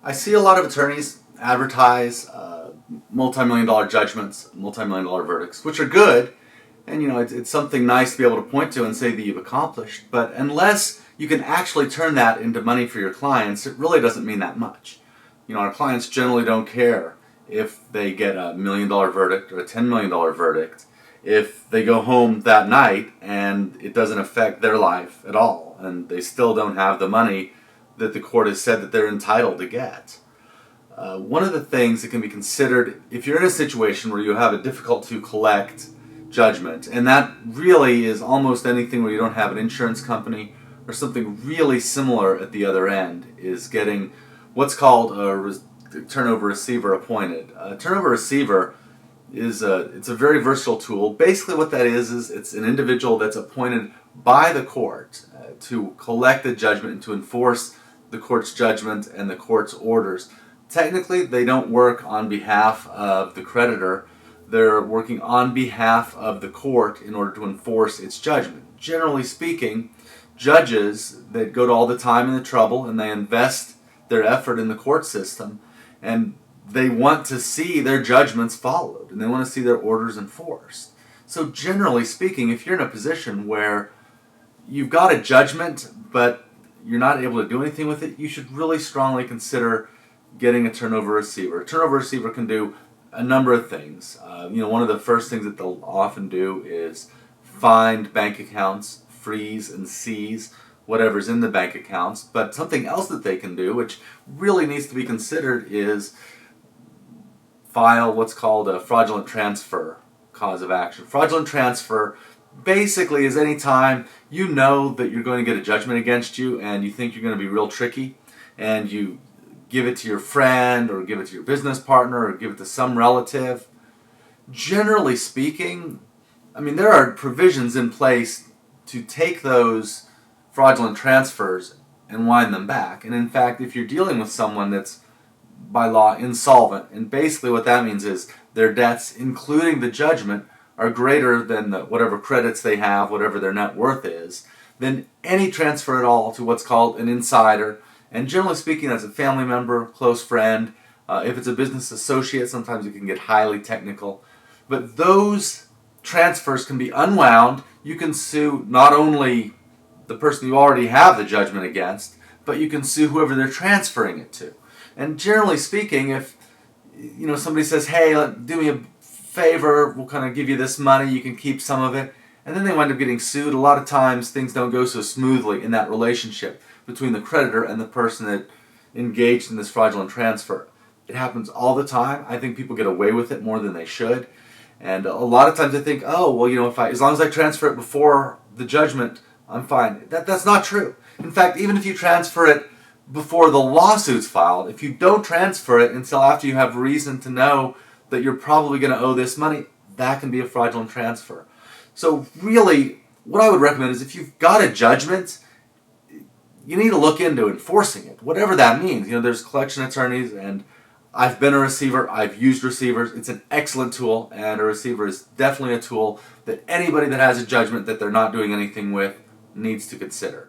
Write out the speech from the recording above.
I see a lot of attorneys advertise multi-million dollar judgments, multi-million dollar verdicts, which are good, and it's something nice to be able to point to and say that you've accomplished. But unless you can actually turn that into money for your clients, it really doesn't mean that much. Our clients generally don't care if they get a $1 million verdict or a $10 million verdict if they go home that night and it doesn't affect their life at all, and they still don't have the money that the court has said that they're entitled to get. One of the things that can be considered if you're in a situation where you have a difficult to collect judgment, and that really is almost anything where you don't have an insurance company or something really similar at the other end, is getting what's called a turnover receiver appointed. A turnover receiver it's a very versatile tool. Basically what that is it's an individual that's appointed by the court to collect the judgment and to enforce the court's judgment and the court's orders. Technically, they don't work on behalf of the creditor. They're working on behalf of the court in order to enforce its judgment. Generally speaking, judges that go to all the time and the trouble and they invest their effort in the court system, and they want to see their judgments followed and they want to see their orders enforced. So generally speaking, if you're in a position where you've got a judgment but you're not able to do anything with it, you should really strongly consider getting a turnover receiver. A turnover receiver can do a number of things. One of the first things that they'll often do is find bank accounts, freeze and seize whatever's in the bank accounts. But something else that they can do, which really needs to be considered, is file what's called a fraudulent transfer cause of action. Fraudulent transfer basically is any time you know that you're going to get a judgment against you and you think you're going to be real tricky, and you give it to your friend or give it to your business partner or give it to some relative. Generally speaking, there are provisions in place to take those fraudulent transfers and wind them back. And in fact, if you're dealing with someone that's by law insolvent, and basically what that means is their debts, including the judgment, are greater than whatever credits they have, whatever their net worth is, then any transfer at all to what's called an insider, and generally speaking that's a family member, close friend, if it's a business associate, sometimes it can get highly technical, but those transfers can be unwound. You can sue not only the person you already have the judgment against, but you can sue whoever they're transferring it to. And generally speaking, if somebody says, hey, do me a favor, we'll kind of give you this money, you can keep some of it, and then they wind up getting sued, a lot of times things don't go so smoothly in that relationship between the creditor and the person that engaged in this fraudulent transfer. It happens all the time. I think people get away with it more than they should. And a lot of times I think, oh, well, as long as I transfer it before the judgment, I'm fine. That's not true. In fact, even if you transfer it before the lawsuit's filed, if you don't transfer it until after you have reason to know that you're probably going to owe this money, that can be a fraudulent transfer. So really, what I would recommend is if you've got a judgment, you need to look into enforcing it, whatever that means. There's collection attorneys, and I've been a receiver, I've used receivers. It's an excellent tool, and a receiver is definitely a tool that anybody that has a judgment that they're not doing anything with needs to consider.